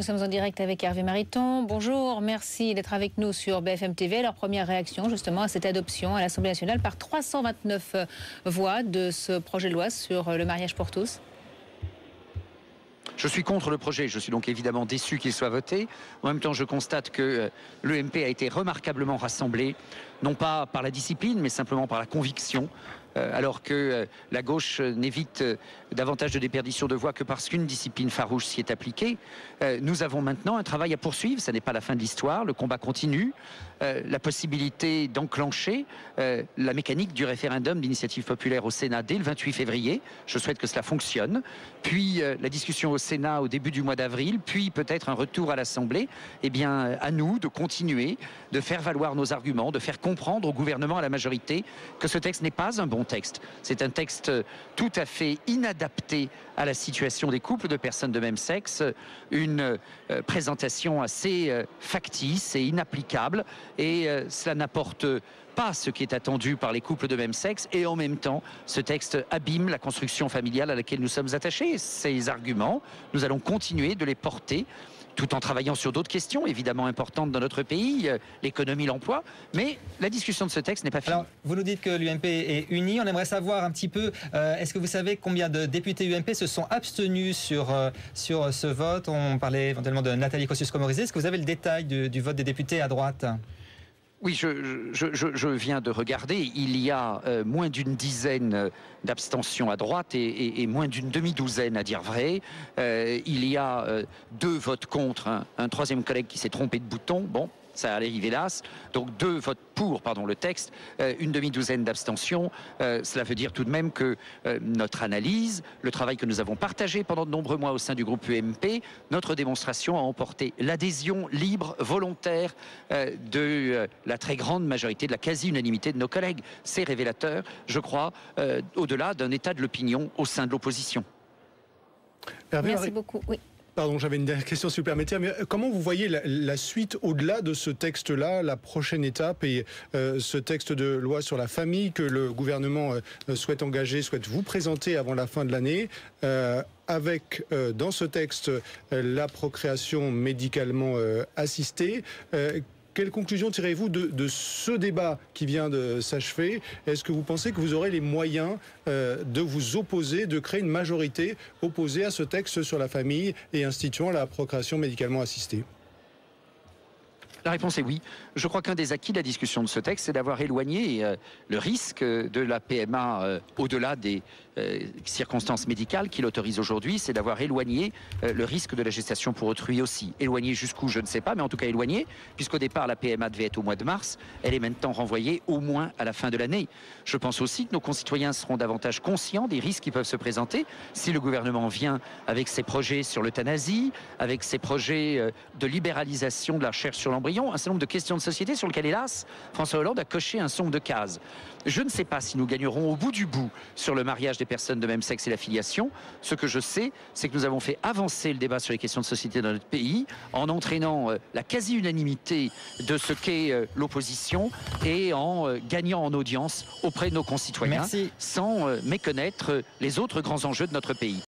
nous sommes en direct avec Hervé Mariton. Bonjour, merci d'être avec nous sur BFM TV. Leur première réaction justement à cette adoption à l'Assemblée nationale par 329 voix de ce projet de loi sur le mariage pour tous. Je suis contre le projet, je suis donc évidemment déçu qu'il soit voté. En même temps, je constate que l'EMP a été remarquablement rassemblé, non pas par la discipline, mais simplement par la conviction. Alors que la gauche n'évite davantage de déperdition de voix que parce qu'une discipline farouche s'y est appliquée. Nous avons maintenant un travail à poursuivre, ça n'est pas la fin de l'histoire, le combat continue, la possibilité d'enclencher la mécanique du référendum d'initiative populaire au Sénat dès le 28 février. Je souhaite que cela fonctionne. Puis la discussion au Sénat au début du mois d'avril, puis peut-être un retour à l'Assemblée. Eh bien, à nous de continuer, de faire valoir nos arguments, de faire comprendre au gouvernement, à la majorité, que ce texte n'est pas un bon texte. C'est un texte tout à fait inadapté à la situation des couples de personnes de même sexe, une présentation assez factice et inapplicable, et cela n'apporte pas ce qui est attendu par les couples de même sexe, et en même temps, ce texte abîme la construction familiale à laquelle nous sommes attachés. Ces arguments, nous allons continuer de les porter, tout en travaillant sur d'autres questions évidemment importantes dans notre pays, l'économie, l'emploi, mais la discussion de ce texte n'est pas finie. Alors, vous nous dites que l'UMP est unie, on aimerait savoir un petit peu, est-ce que vous savez combien de députés UMP se sont abstenus sur ce vote? On parlait éventuellement de Nathalie Kosciusko-Morizet, est-ce que vous avez le détail du vote des députés à droite? Oui, je viens de regarder. Il y a moins d'une dizaine d'abstentions à droite et moins d'une demi-douzaine, à dire vrai. Il y a 2 votes contre, un troisième collègue qui s'est trompé de bouton. Bon, ça arrive hélas. Donc 2 votes pour, le texte, une demi-douzaine d'abstentions. Cela veut dire tout de même que notre analyse, le travail que nous avons partagé pendant de nombreux mois au sein du groupe UMP, notre démonstration a emporté l'adhésion libre, volontaire de la très grande majorité, de la quasi-unanimité de nos collègues. C'est révélateur, je crois, au-delà d'un état de l'opinion au sein de l'opposition. Merci beaucoup. Oui. Pardon, j'avais une dernière question si vous permettez. Mais comment vous voyez la suite au-delà de ce texte-là, la prochaine étape et ce texte de loi sur la famille que le gouvernement souhaite engager, souhaite vous présenter avant la fin de l'année, avec dans ce texte la procréation médicalement assistée. Quelle conclusion tirez-vous de ce débat qui vient de s'achever? Est-ce que vous pensez que vous aurez les moyens de vous opposer, de créer une majorité opposée à ce texte sur la famille et instituant la procréation médicalement assistée? La réponse est oui. Je crois qu'un des acquis de la discussion de ce texte, c'est d'avoir éloigné le risque de la PMA au-delà des circonstances médicales qui l'autorisent aujourd'hui, c'est d'avoir éloigné le risque de la gestation pour autrui aussi. Éloigné jusqu'où, je ne sais pas, mais en tout cas éloigné, puisqu'au départ, la PMA devait être au mois de mars, elle est maintenant renvoyée au moins à la fin de l'année. Je pense aussi que nos concitoyens seront davantage conscients des risques qui peuvent se présenter si le gouvernement vient avec ses projets sur l'euthanasie, avec ses projets de libéralisation de la recherche sur l'embryon, un certain nombre de questions de société sur lesquelles, hélas, François Hollande a coché un certain nombre de cases. Je ne sais pas si nous gagnerons au bout du bout sur le mariage des personnes de même sexe et la filiation. Ce que je sais, c'est que nous avons fait avancer le débat sur les questions de société dans notre pays en entraînant la quasi-unanimité de ce qu'est l'opposition et en gagnant en audience auprès de nos concitoyens. Merci. Sans méconnaître les autres grands enjeux de notre pays.